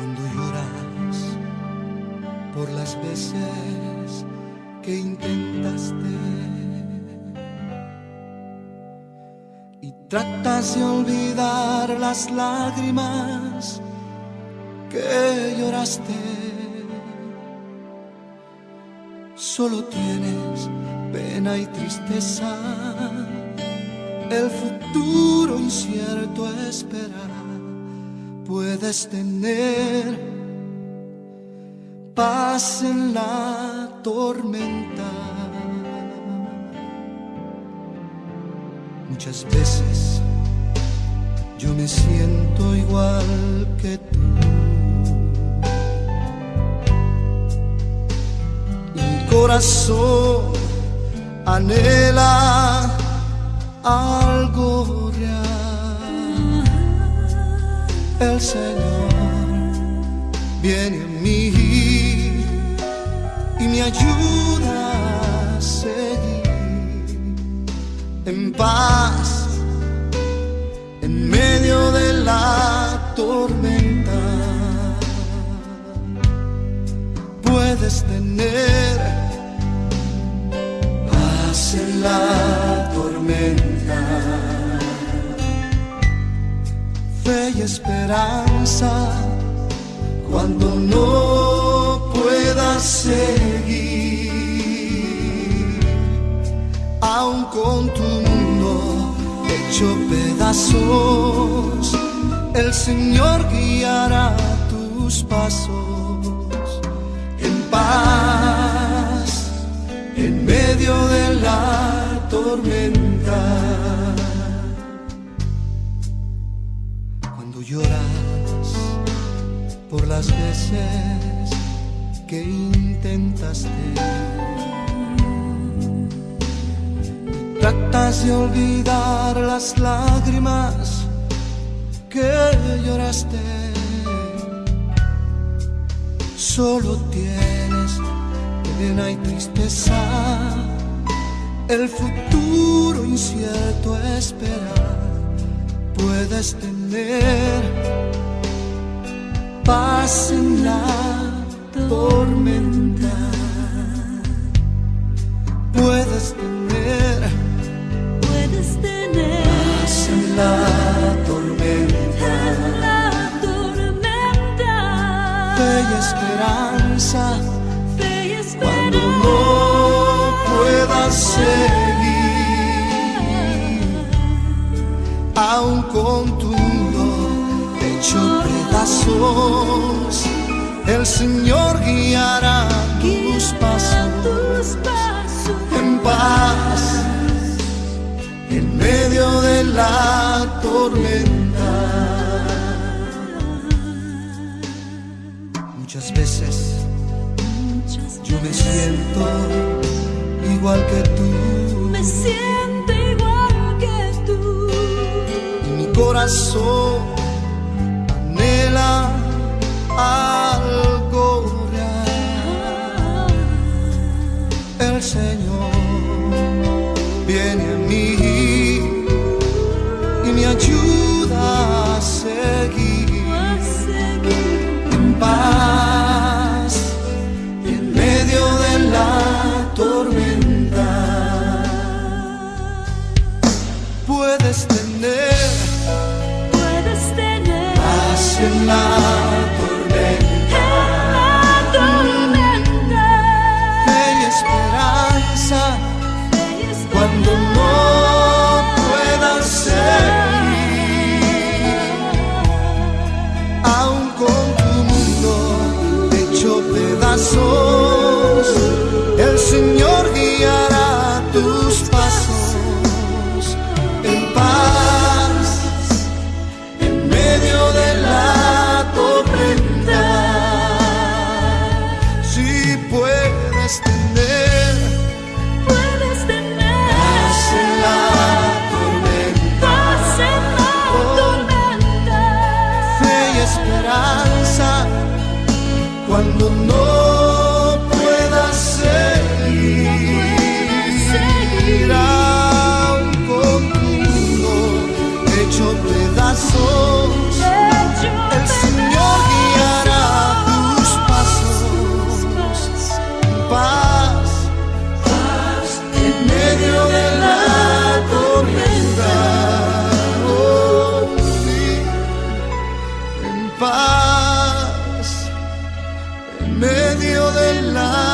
Cuando lloras por las veces que intentaste y tratas de olvidar las lágrimas que lloraste, solo tienes pena y tristeza, el futuro incierto espera. Puedes tener paz en la tormenta. Muchas veces yo me siento igual que tú. Mi corazón anhela algo real. El Señor viene a mí y me ayuda a seguir en paz en medio de la tormenta. Puedes tener paz en la tormenta, fe y esperanza cuando no puedas seguir, aun con tu mundo hecho pedazos, el Señor guiará tus pasos en paz en medio de la tormenta. Cuando lloras por las veces que intentaste y tratas de olvidar las lágrimas que lloraste, solo tienes pena y tristeza, el futuro incierto espera. Puedes tener paz en la tormenta. Puedes tener paz en la tormenta. Fe y esperanza cuando no puedas seguir, aun con tu mundo hecho pedazos, el Señor guiará tus pasos en paz en medio de la tormenta. Muchas veces yo me siento igual que tú. Me siento igual que tú. Y mi corazón anhela algo real. El Señor viene a mí y me ayuda a seguir en paz en medio de la tormenta. Puedes tener paz en la tormenta, fe y esperanza cuando no puedas seguir, aun con tu mundo hecho pedazos, el Señor guiará tus pasos en paz en medio de la tormenta. Si puedes tener paz en la tormenta, fe y esperanza cuando no medio de la